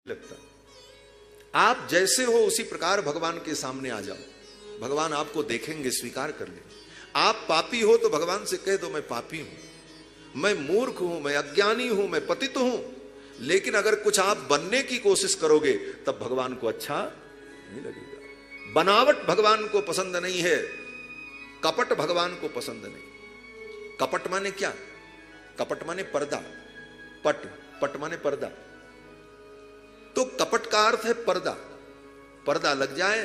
लगता। आप जैसे हो उसी प्रकार भगवान के सामने आ जाओ, भगवान आपको देखेंगे, स्वीकार कर लेंगे। आप पापी हो तो भगवान से कह दो मैं पापी हूं, मैं मूर्ख हूं, मैं अज्ञानी हूं, मैं पतित हूं। लेकिन अगर कुछ आप बनने की कोशिश करोगे तब भगवान को अच्छा नहीं लगेगा। बनावट भगवान को पसंद नहीं है, कपट भगवान को पसंद नहीं। कपट माने क्या? कपट माने पर्दा, पट माने पर्दा। तो कपट का अर्थ है पर्दा। पर्दा लग जाए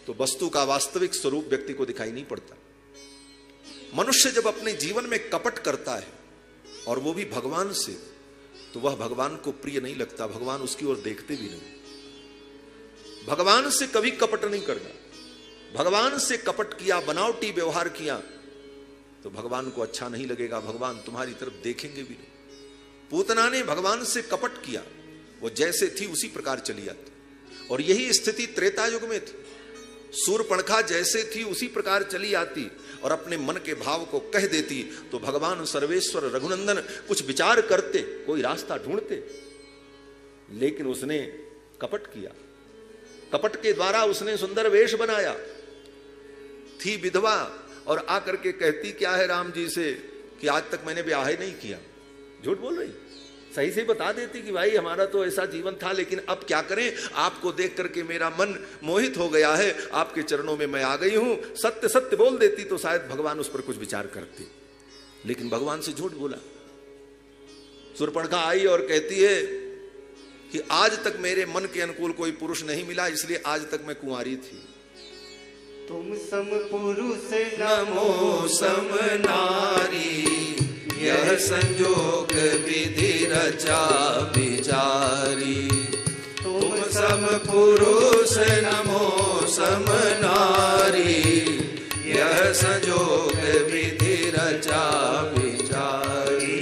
तो वस्तु का वास्तविक स्वरूप व्यक्ति को दिखाई नहीं पड़ता। मनुष्य जब अपने जीवन में कपट करता है और वो भी भगवान से, तो वह भगवान को प्रिय नहीं लगता, भगवान उसकी ओर देखते भी नहीं। भगवान से कभी कपट नहीं करना। भगवान से कपट किया, बनावटी व्यवहार किया तो भगवान को अच्छा नहीं लगेगा, भगवान तुम्हारी तरफ देखेंगे भी नहीं। पूतना ने भगवान से कपट किया, वो जैसे थी उसी प्रकार चली आती, और यही स्थिति त्रेता युग में थी। सूर्पणखा जैसे थी उसी प्रकार चली आती और अपने मन के भाव को कह देती, तो भगवान सर्वेश्वर रघुनंदन कुछ विचार करते, कोई रास्ता ढूंढते। लेकिन उसने कपट किया, कपट के द्वारा उसने सुंदर वेश बनाया। थी विधवा और आकर के कहती क्या है राम जी से कि आज तक मैंने ब्याह नहीं किया। झूठ बोल रही, सही से बता देती कि भाई हमारा तो ऐसा जीवन था, लेकिन अब क्या करें, आपको देख करके मेरा मन मोहित हो गया है, आपके चरणों में मैं आ गई हूं। सत्य सत्य बोल देती तो शायद भगवान उस पर कुछ विचार करते, लेकिन भगवान से झूठ बोला। सूर्पणखा आई और कहती है कि आज तक मेरे मन के अनुकूल कोई पुरुष नहीं मिला, इसलिए आज तक मैं कुंवारी थी। तुम सम पुरुष नमो सम नारी, यह संजोग विधि रचा विचारी। तुम सम पुरुष नमो सम नारी, यह संजोग विधि रचा विचारी।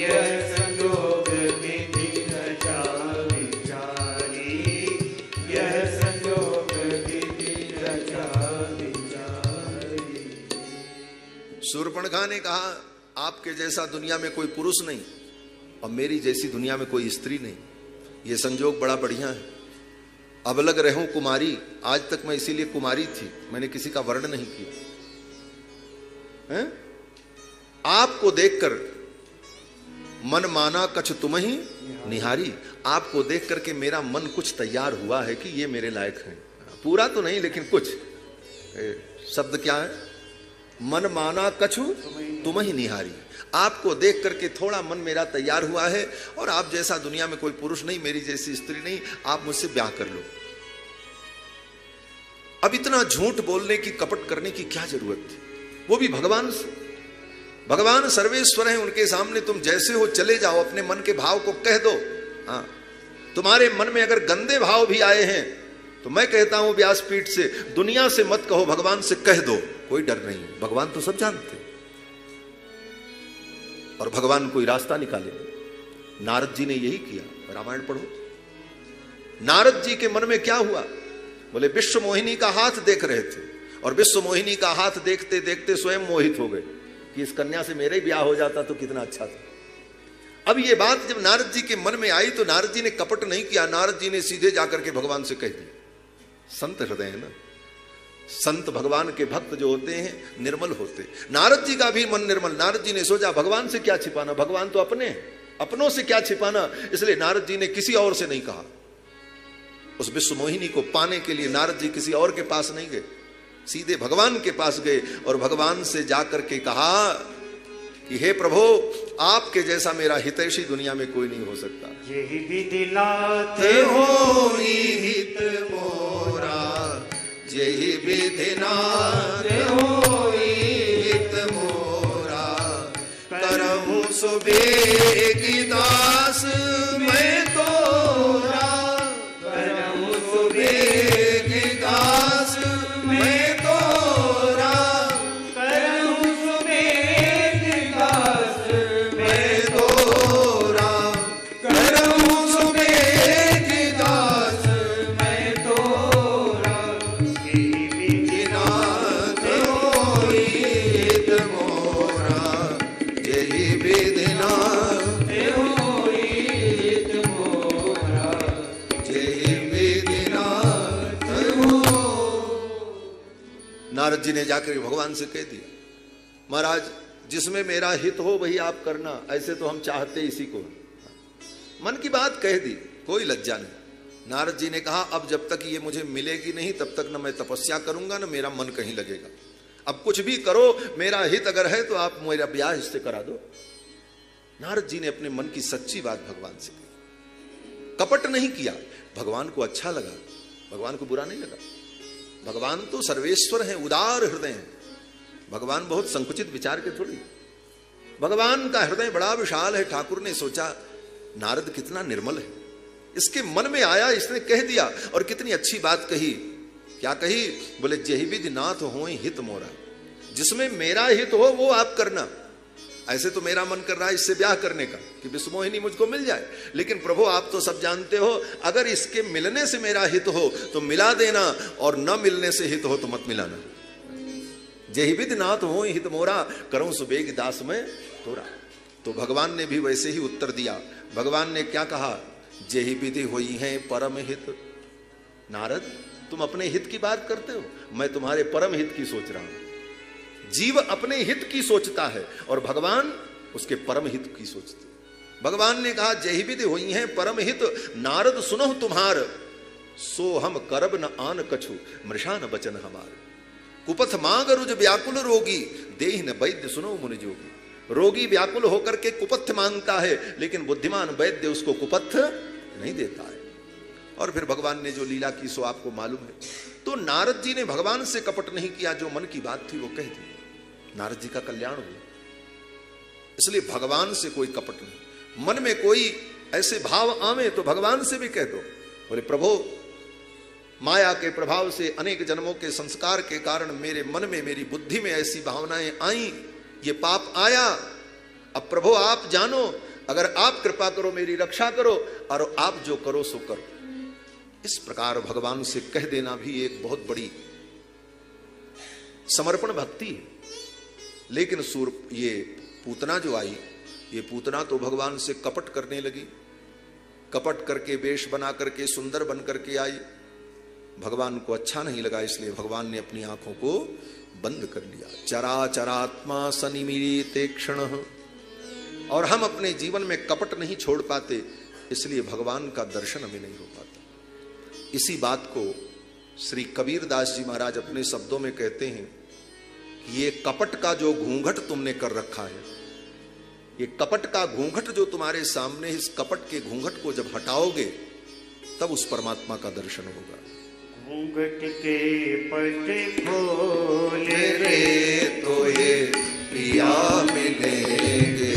यह संजोग विधि रचा विचारी, यह संजोग विधि रचा विचारी। शूर्पणखा ने कहा आपके जैसा दुनिया में कोई पुरुष नहीं और मेरी जैसी दुनिया में कोई स्त्री नहीं, ये संजोग बड़ा बढ़िया है। अब लग रहूं कुमारी, आज तक मैं इसीलिए कुमारी थी, मैंने किसी का वर्ण नहीं किया है? आपको देखकर मन माना कछ तुम ही निहारी। आपको देख करके मेरा मन कुछ तैयार हुआ है कि ये मेरे लायक हैं। पूरा तो नहीं लेकिन कुछ। शब्द क्या है? मन माना कछु तुम ही निहारी। आपको देख करके थोड़ा मन मेरा तैयार हुआ है, और आप जैसा दुनिया में कोई पुरुष नहीं, मेरी जैसी स्त्री नहीं, आप मुझसे ब्याह कर लो। अब इतना झूठ बोलने की, कपट करने की क्या जरूरत थी? वो भी भगवान से। भगवान सर्वेश्वर हैं, उनके सामने तुम जैसे हो चले जाओ, अपने मन के भाव को कह दो। हाँ, तुम्हारे मन में अगर गंदे भाव भी आए हैं तो मैं कहता हूं व्यासपीठ से, दुनिया से मत कहो, भगवान से कह दो, कोई डर नहीं। भगवान तो सब जानते और भगवान कोई रास्ता निकाले। नारद जी ने यही किया। रामायण पढ़ो, नारद जी के मन में क्या हुआ? बोले विश्व मोहिनी का हाथ देख रहे थे और विश्व मोहिनी का हाथ देखते देखते स्वयं मोहित हो गए कि इस कन्या से मेरा ही ब्याह हो जाता तो कितना अच्छा था। अब ये बात जब नारद जी के मन में आई तो नारद जी ने कपट नहीं किया, नारद जी ने सीधे जाकर के भगवान से कह दिया। संत हृदय है ना, संत भगवान के भक्त जो होते हैं निर्मल होते। नारद जी का भी मन निर्मल। नारद जी ने सोचा भगवान से क्या छिपाना, भगवान तो अपने, अपनों से क्या छिपाना, इसलिए नारद जी ने किसी और से नहीं कहा। उस विश्व मोहिनी को पाने के लिए नारद जी किसी और के पास नहीं गए, सीधे भगवान के पास गए और भगवान से जाकर के कहा कि हे प्रभु, आपके जैसा मेरा हितैषी दुनिया में कोई नहीं हो सकता। यही विधिनाथ होई हित मोरा, यही विधिनाथ होई हित मोरा। करहूं सुबेगी दास मैं तोरा, करहूं सुबेगी दास मैं तोरा, करहूं सुबेगी दास मैं तोरा, करहूं सुबेगी दास मैं तोरा। यही विधिनाथ होई हित मोरा, यही विधिनाथ होई जी ने जाकर भगवान से कह दिया, महाराज जिसमें मेरा हित हो वही आप करना, ऐसे तो हम चाहते इसी को। मन की बात कह दी, कोई लज्जा नहीं। नारद जी ने कहा अब जब तक ये मुझे मिलेगी नहीं तब तक न मैं तपस्या करूंगा न मेरा मन कहीं लगेगा। अब कुछ भी करो, मेरा हित अगर है तो आप मेरा ब्याह इससे करा दो। नारद जी ने अपने मन की सच्ची बात भगवान से कही, कपट नहीं किया। भगवान को अच्छा लगा, भगवान को बुरा नहीं लगा। भगवान तो सर्वेश्वर हैं, उदार हृदय हैं। भगवान बहुत संकुचित विचार के थोड़ी, भगवान का हृदय बड़ा विशाल है। ठाकुर ने सोचा नारद कितना निर्मल है, इसके मन में आया, इसने कह दिया। और कितनी अच्छी बात कही, क्या कही? बोले जेहि विधि नाथ होय हित मोरा, जिसमें मेरा हित हो वो आप करना। ऐसे तो मेरा मन कर रहा है इससे ब्याह करने का कि विष्णुमोहिनी मुझको मिल जाए, लेकिन प्रभु आप तो सब जानते हो, अगर इसके मिलने से मेरा हित हो तो मिला देना, और न मिलने से हित हो तो मत मिलाना। जेहि विधि नाथ होय हित मोरा, करऊं सुबेग दास में तोरा। तो भगवान ने भी वैसे ही उत्तर दिया। भगवान ने क्या कहा? जेहि विधि होई है परम हित। नारद तुम अपने हित की बात करते हो, मैं तुम्हारे परम हित की सोच रहा हूं। जीव अपने हित की सोचता है और भगवान उसके परम हित की सोचते। भगवान ने कहा जेहि विधि होई है परम हित, नारद सुनो तुम्हार, सो हम करब न आन कछु, मृषान बचन हमार। कुपथ मांग रुज व्याकुल रोगी, देहि न वैद्य सुनो मुनि जोगी। रोगी व्याकुल होकर के कुपथ मांगता है, लेकिन बुद्धिमान वैद्य उसको कुपथ नहीं देता है। और फिर भगवान ने जो लीला की सो आपको मालूम है। तो नारद जी ने भगवान से कपट नहीं किया, जो मन की बात थी वो कह दी, नारद जी का कल्याण हुआ। इसलिए भगवान से कोई कपट नहीं। मन में कोई ऐसे भाव आवे तो भगवान से भी कह दो, बोले प्रभु माया के प्रभाव से अनेक जन्मों के संस्कार के कारण मेरे मन में, मेरी बुद्धि में ऐसी भावनाएं आई, ये पाप आया। अब प्रभु आप जानो, अगर आप कृपा करो मेरी रक्षा करो, और आप जो करो सो करो। इस प्रकार भगवान से कह देना भी एक बहुत बड़ी समर्पण भक्ति है। लेकिन ये पूतना जो आई, ये पूतना तो भगवान से कपट करने लगी। कपट करके वेश बना करके सुंदर बन करके आई। भगवान को अच्छा नहीं लगा, इसलिए भगवान ने अपनी आंखों को बंद कर लिया। चराचरात्मा सनिमीते क्षण। और हम अपने जीवन में कपट नहीं छोड़ पाते, इसलिए भगवान का दर्शन हमें नहीं हो पाता। इसी बात को श्री कबीरदास जी महाराज अपने शब्दों में कहते हैं कि ये कपट का जो घूंघट तुमने कर रखा है, ये कपट का घूंघट जो तुम्हारे सामने, इस कपट के घूंघट को जब हटाओगे तब उस परमात्मा का दर्शन होगा। घूंघट के पट खोले रे तो ये पिया मिलेंगे,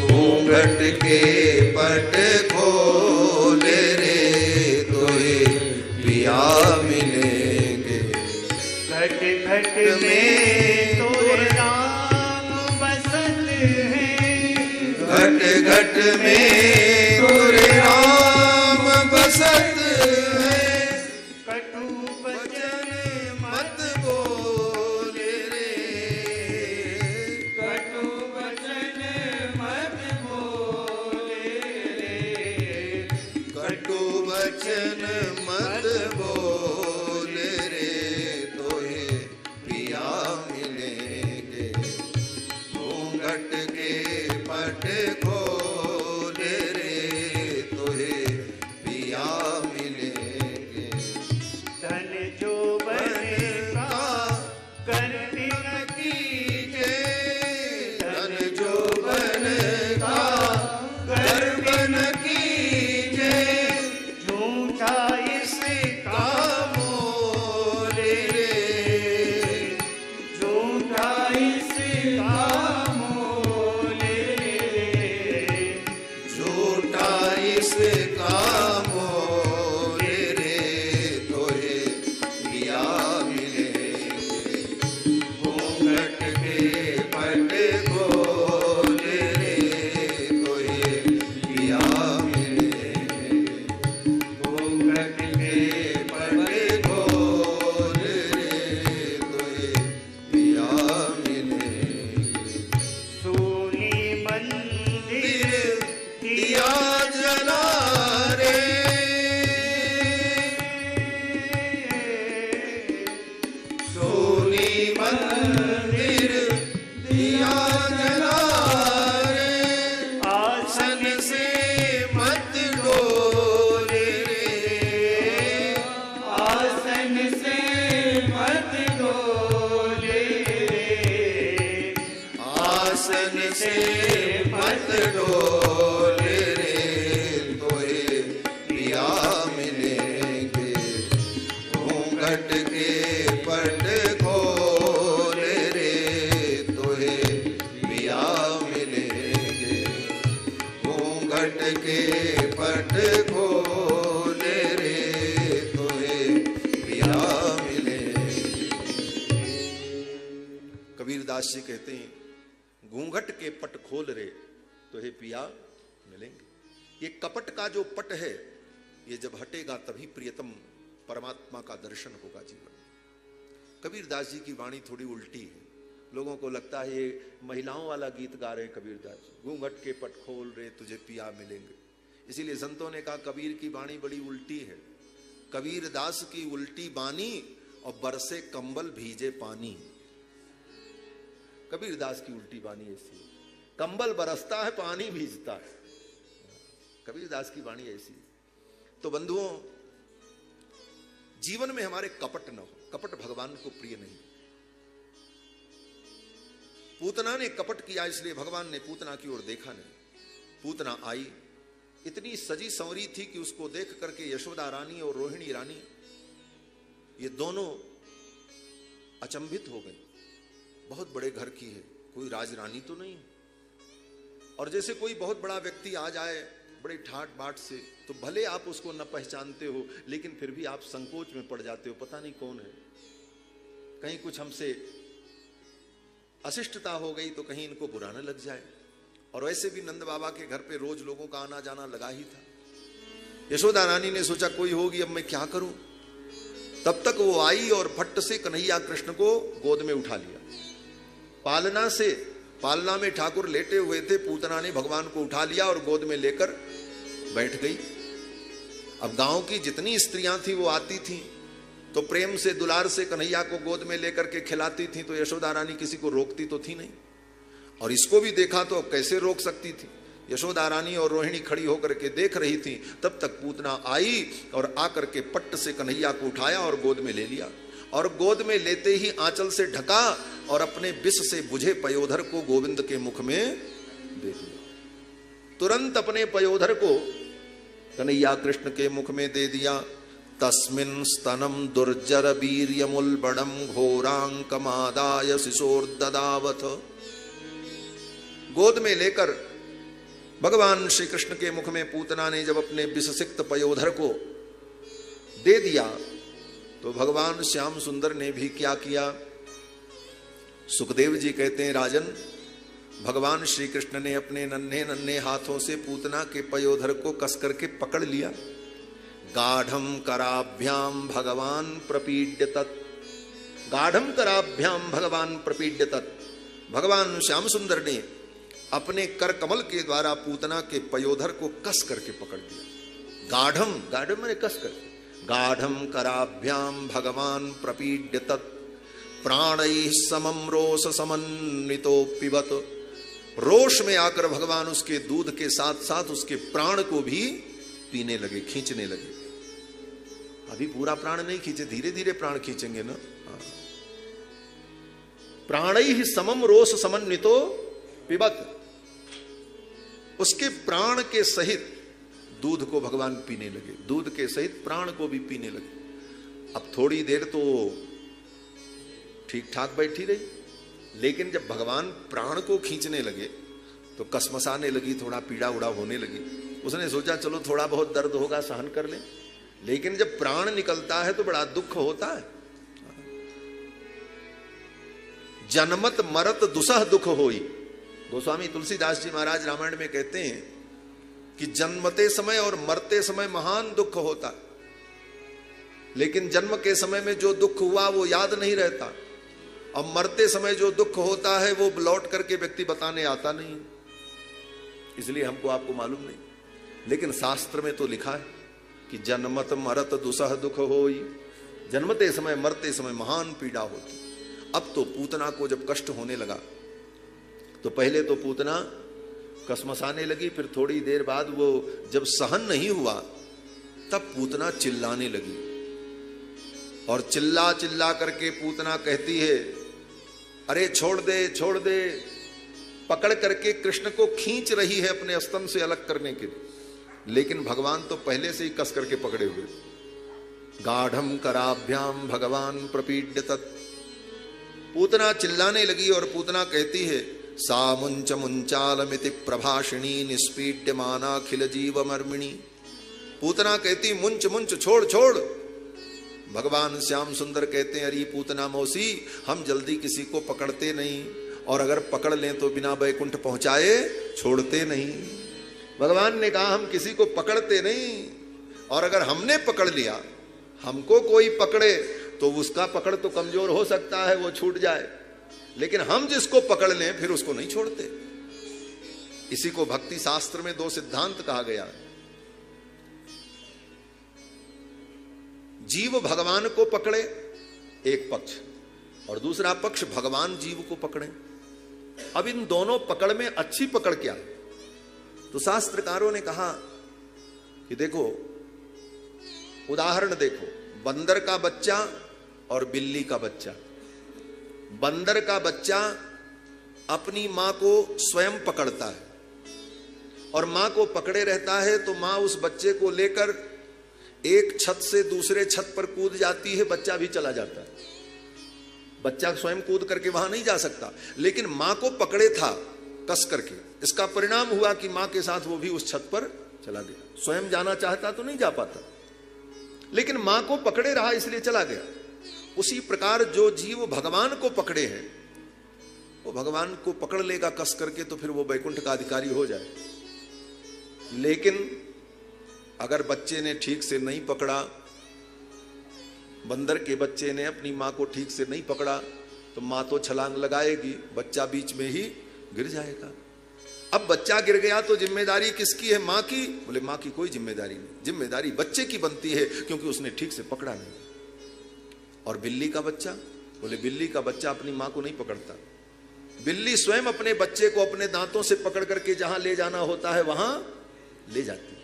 घूंघट के पट खोले रे तो ये पिया मिलेंगे। घट घट में तोरे नाम बसत है, घट घट में तोरे नाम बसत है। कटु वचन मत बोले रे, कटु वचन मत बोले रे, कटु वचन मत बोले रे तो ये पिया मिलेंगे। घूंघट के पट खोले रे तो ये पिया मिलेंगे। धन जो बने का करनी न कीजे, धन जो बने का गर्व न कीजे, झूठा इसका मोले रे, झूठा इसका मोले रे, झूठा इसका मोले रे तो ये पिया मिलेंगे। घूंघट के पट खोले रे तो ये पिया मिलेंगे। घूंघट के पट खोले रे तो ये पिया मिलेंगे। सोनी मंदिर दिया जला रे, रे पट खोले रे तोहे पिया मिले। कबीरदास जी कहते हैं घूंघट के पट खोल रे तोहे पिया मिलेंगे। ये कपट का जो पट है ये जब हटेगा तभी प्रियतम परमात्मा का दर्शन होगा जीवन में। कबीरदास जी की वाणी थोड़ी उल्टी है, लोगों को लगता है ये महिलाओं वाला गीत गा रहे कबीरदास जी, घूंघट के पट खोल रे तुझे पिया मिलेंगे। इसीलिए संतों ने कहा कबीर की वाणी बड़ी उल्टी है। कबीरदास की उल्टी बानी और बरसे कंबल भीजे पानी। कबीरदास की उल्टी बानी ऐसी, कंबल बरसता है पानी भीजता है। कबीरदास की वाणी ऐसी। तो बंधुओं, जीवन में हमारे कपट न हो, कपट भगवान को प्रिय नहीं। पूतना ने कपट किया इसलिए भगवान ने पूतना की ओर देखा नहीं। पूतना आई, इतनी सजी संवरी थी कि उसको देख करके यशोदा रानी और रोहिणी रानी ये दोनों अचंभित हो गई। बहुत बड़े घर की है, कोई राजरानी तो नहीं। और जैसे कोई बहुत बड़ा व्यक्ति आ जाए बड़े ठाट बाट से, तो भले आप उसको न पहचानते हो लेकिन फिर भी आप संकोच में पड़ जाते हो, पता नहीं कौन है, कहीं कुछ हमसे अशिष्टता हो गई तो कहीं इनको बुरा न लग जाए। और वैसे भी नंद बाबा के घर पे रोज लोगों का आना जाना लगा ही था। यशोदा रानी ने सोचा कोई होगी, अब मैं क्या करूं। तब तक वो आई और फट से कन्हैया कृष्ण को गोद में उठा लिया। पालना में ठाकुर लेटे हुए थे, पूतना ने भगवान को उठा लिया और गोद में लेकर बैठ गई। अब गांव की जितनी स्त्रियां थी वो आती थी तो प्रेम से दुलार से कन्हैया को गोद में लेकर के खिलाती थी, तो यशोदा रानी किसी को रोकती तो थी नहीं। और इसको भी देखा तो कैसे रोक सकती थी। यशोदा रानी और रोहिणी खड़ी होकर के देख रही थी, तब तक पूतना आई और आकर के पट्ट से कन्हैया को उठाया और गोद में ले लिया। और गोद में लेते ही आंचल से ढका और अपने विष से बुझे पयोधर को गोविंद के मुख में दे दिया। तुरंत अपने पयोधर को कन्हैया कृष्ण के मुख में दे दिया। तस्मिन् स्तनम दुर्जर वीर्यमुल्बणम घोरांकमादाय शिशोर्ददावथ। गोद में लेकर भगवान श्री कृष्ण के मुख में पूतना ने जब अपने विषसिक्त पयोधर को दे दिया तो भगवान श्याम सुंदर ने भी क्या किया। सुखदेव जी कहते हैं राजन, भगवान श्री कृष्ण ने अपने नन्हे नन्हे हाथों से पूतना के पयोधर को कस करके पकड़ लिया। गाढ़म कराभ्याम भगवान प्रपीड्य तत्, गाढ़म कराभ्याम भगवान प्रपीड्य तत्। भगवान श्याम सुंदर ने अपने कर कमल के द्वारा पूतना के पयोधर को कस करके पकड़ लिया। गाढ़म, गाढ़म मैंने कस कर, गाढ़म कराभ्याम भगवान प्रपीड्य तत् प्राणैः समम रोष समन्वितो पिबत। रोष में आकर भगवान उसके दूध के साथ साथ उसके प्राण को भी पीने लगे, खींचने लगे। अभी पूरा प्राण नहीं खींचे, धीरे धीरे प्राण खींचेंगे ना। प्राणैः समम रोष समन्वितो पिबत। उसके प्राण के सहित दूध को भगवान पीने लगे, दूध के सहित प्राण को भी पीने लगे। अब थोड़ी देर तो ठीक ठाक बैठी रही, लेकिन जब भगवान प्राण को खींचने लगे तो कसमसाने लगी, थोड़ा पीड़ा उड़ा होने लगी। उसने सोचा चलो थोड़ा बहुत दर्द होगा सहन कर ले, लेकिन जब प्राण निकलता है तो बड़ा दुख होता है। जन्मत मरत दुसह दुख होई। गोस्वामी तुलसीदास जी महाराज रामायण में कहते हैं कि जन्मते समय और मरते समय महान दुख होता, लेकिन जन्म के समय में जो दुख हुआ वो याद नहीं रहता, और मरते समय जो दुख होता है वो लौट करके व्यक्ति बताने आता नहीं। इसलिए हमको आपको मालूम नहीं, लेकिन शास्त्र में तो लिखा है कि जन्मत मरत दुसह दुख होई। जन्मते समय मरते समय महान पीड़ा होती। अब तो पूतना को जब कष्ट होने लगा तो पहले तो पूतना कसमसाने लगी, फिर थोड़ी देर बाद वो जब सहन नहीं हुआ तब पूतना चिल्लाने लगी। और चिल्ला चिल्ला करके पूतना कहती है अरे छोड़ दे छोड़ दे, पकड़ करके कृष्ण को खींच रही है अपने स्तन से अलग करने के लिए, लेकिन भगवान तो पहले से ही कस करके पकड़े हुए। गाढ़म कराभ्याम भगवान प्रपीड्य तत्। पूतना चिल्लाने लगी और पूतना कहती है सा मुंच मुंचालमिति प्रभाषिणी निष्पीड्यमानाखिल जीवमर्मिणी। पूतना कहती मुंच मुंच छोड़ छोड़। भगवान श्याम सुंदर कहते हैं अरे पूतना मौसी, हम जल्दी किसी को पकड़ते नहीं, और अगर पकड़ लें तो बिना बैकुंठ पहुंचाए छोड़ते नहीं। भगवान ने कहा हम किसी को पकड़ते नहीं, और अगर हमने पकड़ लिया, हमको कोई पकड़े तो उसका पकड़ तो कमजोर हो सकता है, वो छूट जाए, लेकिन हम जिसको पकड़ लें फिर उसको नहीं छोड़ते। इसी को भक्ति शास्त्र में दो सिद्धांत कहा गया। जीव भगवान को पकड़े एक पक्ष, और दूसरा पक्ष भगवान जीव को पकड़े। अब इन दोनों पकड़ में अच्छी पकड़ क्या? तो शास्त्रकारों ने कहा कि देखो, उदाहरण देखो, बंदर का बच्चा और बिल्ली का बच्चा। बंदर का बच्चा अपनी मां को स्वयं पकड़ता है और मां को पकड़े रहता है, तो मां उस बच्चे को लेकर एक छत से दूसरे छत पर कूद जाती है, बच्चा भी चला जाता है। बच्चा स्वयं कूद करके वहां नहीं जा सकता, लेकिन मां को पकड़े था कस करके। इसका परिणाम हुआ कि मां के साथ वो भी उस छत पर चला गया। स्वयं जाना चाहता तो नहीं जा पाता, लेकिन मां को पकड़े रहा इसलिए चला गया। उसी प्रकार जो जीव भगवान को पकड़े हैं, वो भगवान को पकड़ लेगा कस करके, तो फिर वो वैकुंठ का अधिकारी हो जाए। लेकिन अगर बच्चे ने ठीक से नहीं पकड़ा, बंदर के बच्चे ने अपनी मां को ठीक से नहीं पकड़ा, तो मां तो छलांग लगाएगी, बच्चा बीच में ही गिर जाएगा। अब बच्चा गिर गया तो जिम्मेदारी किसकी है? मां की? बोले मां की कोई जिम्मेदारी नहीं, जिम्मेदारी बच्चे की बनती है, क्योंकि उसने ठीक से पकड़ा नहीं। और बिल्ली का बच्चा? बोले बिल्ली का बच्चा अपनी मां को नहीं पकड़ता। बिल्ली स्वयं अपने बच्चे को अपने दांतों से पकड़ करके जहां ले जाना होता है वहां ले जाती है।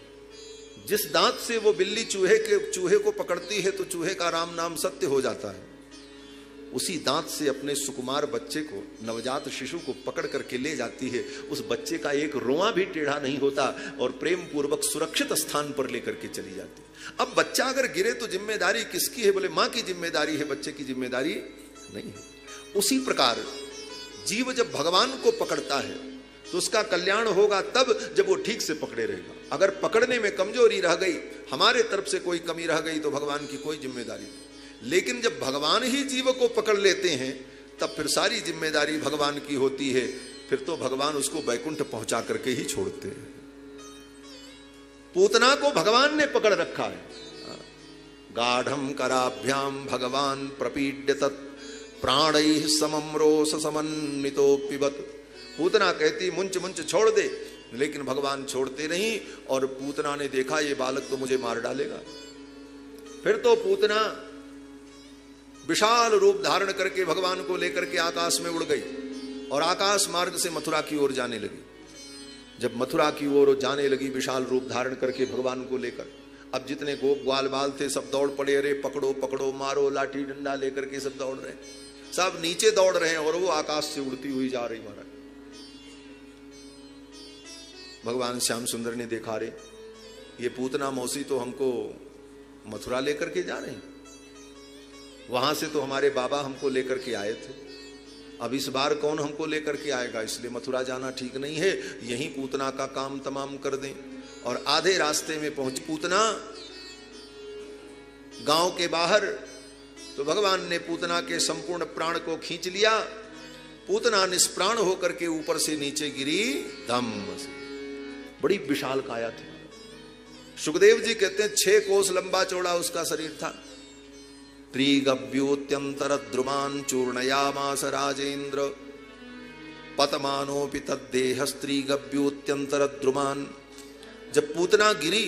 जिस दांत से वो बिल्ली चूहे को पकड़ती है, तो चूहे का राम नाम सत्य हो जाता है। उसी दांत से अपने सुकुमार बच्चे को, नवजात शिशु को पकड़ करके ले जाती है। उस बच्चे का एक रोंवा भी टेढ़ा नहीं होता, और प्रेम पूर्वक सुरक्षित स्थान पर लेकर के चली जाती है। अब बच्चा अगर गिरे तो जिम्मेदारी किसकी है? बोले मां की जिम्मेदारी है, बच्चे की जिम्मेदारी नहीं है। उसी प्रकार जीव जब भगवान को पकड़ता है तो उसका कल्याण होगा तब जब वो ठीक से पकड़े रहेगा। अगर पकड़ने में कमजोरी रह गई, हमारे तरफ से कोई कमी रह गई, तो भगवान की कोई जिम्मेदारी नहीं। लेकिन जब भगवान ही जीव को पकड़ लेते हैं, तब फिर सारी जिम्मेदारी भगवान की होती है। फिर तो भगवान उसको वैकुंठ पहुंचा करके ही छोड़ते हैं। पूतना को भगवान ने पकड़ रखा है। गाढ़म कराभ्याम भगवान प्रपीड्य तत् प्राणैः समम रोष समन्वितो पिबत। पूतना कहती मुंच मुंच छोड़ दे, लेकिन भगवान छोड़ते नहीं। और पूतना ने देखा ये बालक तो मुझे मार डालेगा। फिर तो पूतना विशाल रूप धारण करके भगवान को लेकर के आकाश में उड़ गई, और आकाश मार्ग से मथुरा की ओर जाने लगी। जब मथुरा की ओर जाने लगी विशाल रूप धारण करके भगवान को लेकर, अब जितने गोप ग्वाल बाल थे सब दौड़ पड़े। अरे पकड़ो पकड़ो, मारो, लाठी डंडा लेकर के सब दौड़ रहे, सब नीचे दौड़ रहे हैं, और वो आकाश से उड़ती हुई जा रही। महाराज भगवान श्याम सुंदर ने देखा, रे ये पूतना मौसी तो हमको मथुरा लेकर के जा रहे हैं, वहां से तो हमारे बाबा हमको लेकर के आए थे, अब इस बार कौन हमको लेकर के आएगा? इसलिए मथुरा जाना ठीक नहीं है, यहीं पूतना का काम तमाम कर दें। और आधे रास्ते में पहुंच पूतना गांव के बाहर, तो भगवान ने पूतना के संपूर्ण प्राण को खींच लिया। पूतना निष्प्राण होकर के ऊपर से नीचे गिरी धम से। बड़ी विशाल काया थी। सुखदेव जी कहते हैं 6 कोस लंबा चौड़ा उसका शरीर था। त्रिगव्योत्यंतर द्रुमान चूर्णयामास राजेंद्र पतमानोपि तद्देह स्त्रीगव्योत्यंतर द्रुमान। जब पूतना गिरी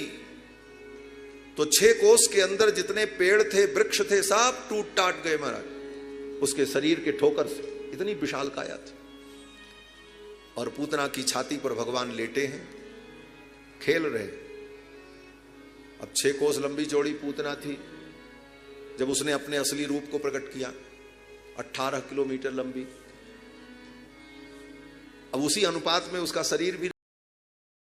तो 6 कोस के अंदर जितने पेड़ थे, वृक्ष थे, सब टूट टाट गए महाराज उसके शरीर के ठोकर से। इतनी विशाल काया थी। और पूतना की छाती पर भगवान लेटे हैं, खेल रहे। अब 6 कोस लंबी चौड़ी पूतना थी। जब उसने अपने असली रूप को प्रकट किया, 18 किलोमीटर लंबी। अब उसी अनुपात में उसका शरीर भी